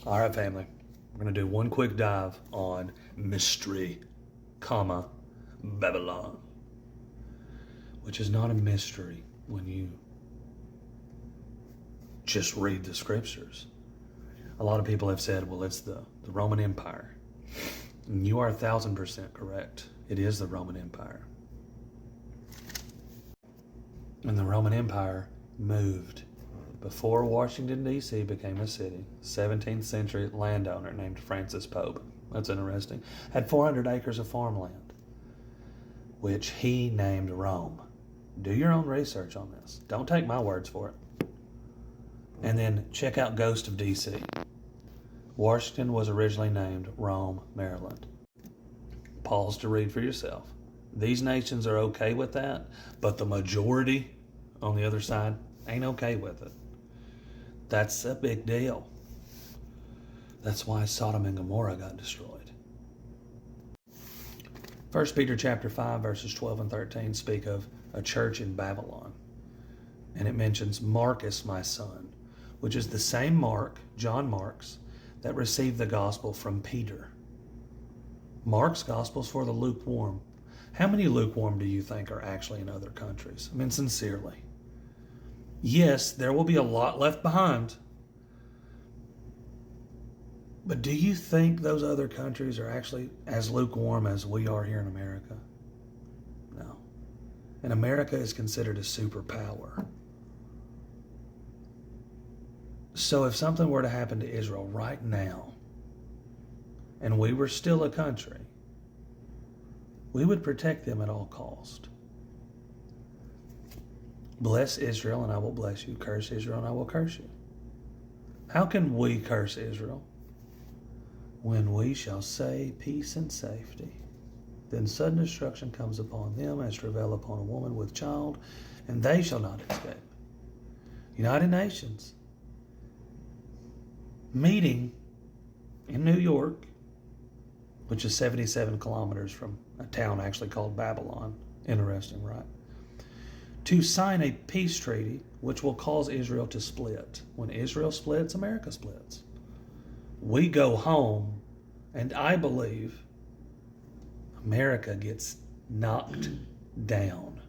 All right, family. We're going to do one quick dive on mystery, Babylon, which is not a mystery when you just read the scriptures. A lot of people have said, well, it's the Roman Empire. And you are 1,000% correct. It is the Roman Empire. And the Roman Empire moved before Washington, D.C. became a city. 17th century landowner named Francis Pope. That's interesting. Had 400 acres of farmland, which he named Rome. Do your own research on this. Don't take my words for it. And then check out Ghost of D.C. Washington was originally named Rome, Maryland. Pause to read for yourself. These nations are okay with that, but the majority on the other side ain't okay with it. That's a big deal. That's why Sodom and Gomorrah got destroyed. 1 Peter chapter 5, verses 12 and 13 speak of a church in Babylon. And it mentions Marcus, my son, which is the same Mark, John Mark's, that received the gospel from Peter. Mark's gospel's for the lukewarm. How many lukewarm do you think are actually in other countries? I mean, sincerely. Yes, there will be a lot left behind. But do you think those other countries are actually as lukewarm as we are here in America? No. And America is considered a superpower. So if something were to happen to Israel right now, and we were still a country, we would protect them at all cost. Bless Israel and I will bless you. Curse Israel and I will curse you. How can we curse Israel? When we shall say peace and safety, then sudden destruction comes upon them as travail upon a woman with child, and they shall not escape. United Nations meeting in New York, which is 77 kilometers from a town actually called Babylon. Interesting, right? To sign a peace treaty which will cause Israel to split. When Israel splits, America splits. We go home, and I believe America gets knocked down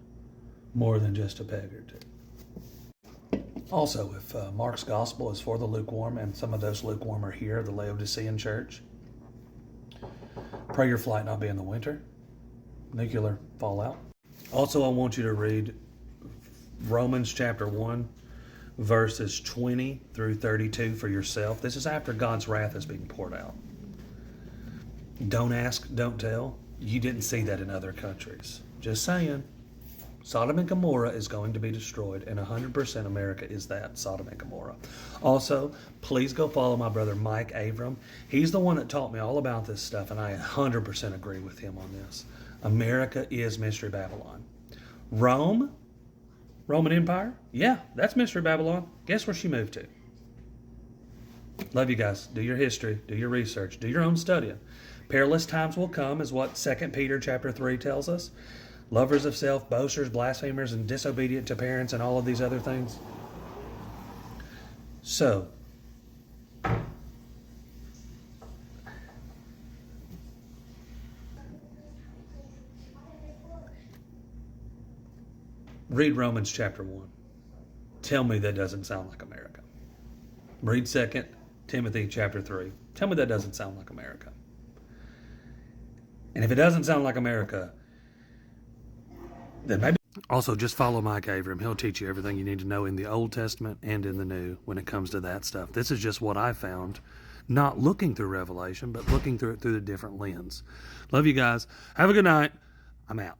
more than just a peg or two. Also, if Mark's gospel is for the lukewarm, and some of those lukewarm are here, the Laodicean church, pray your flight not be in the winter, nuclear fallout. Also, I want you to read Romans chapter 1, verses 20 through 32 for yourself. This is after God's wrath is being poured out. Don't ask, don't tell. You didn't see that in other countries. Just saying. Sodom and Gomorrah is going to be destroyed, and 100% America is that, Sodom and Gomorrah. Also, please go follow my brother Mike Avram. He's the one that taught me all about this stuff, and I 100% agree with him on this. America is Mystery Babylon. Rome, Roman Empire, yeah, that's Mystery Babylon. Guess where she moved to? Love you guys. Do your history, do your research, do your own studying. Perilous times will come is what 2 Peter chapter 3 tells us. Lovers of self, boasters, blasphemers, and disobedient to parents, and all of these other things. So, read Romans chapter 1. Tell me that doesn't sound like America. Read 2 Timothy chapter 3. Tell me that doesn't sound like America. And if it doesn't sound like America, then maybe. Also, just follow Mike Avram. He'll teach you everything you need to know in the Old Testament and in the New when it comes to that stuff. This is just what I found, not looking through Revelation, but looking through it through a different lens. Love you guys. Have a good night. I'm out.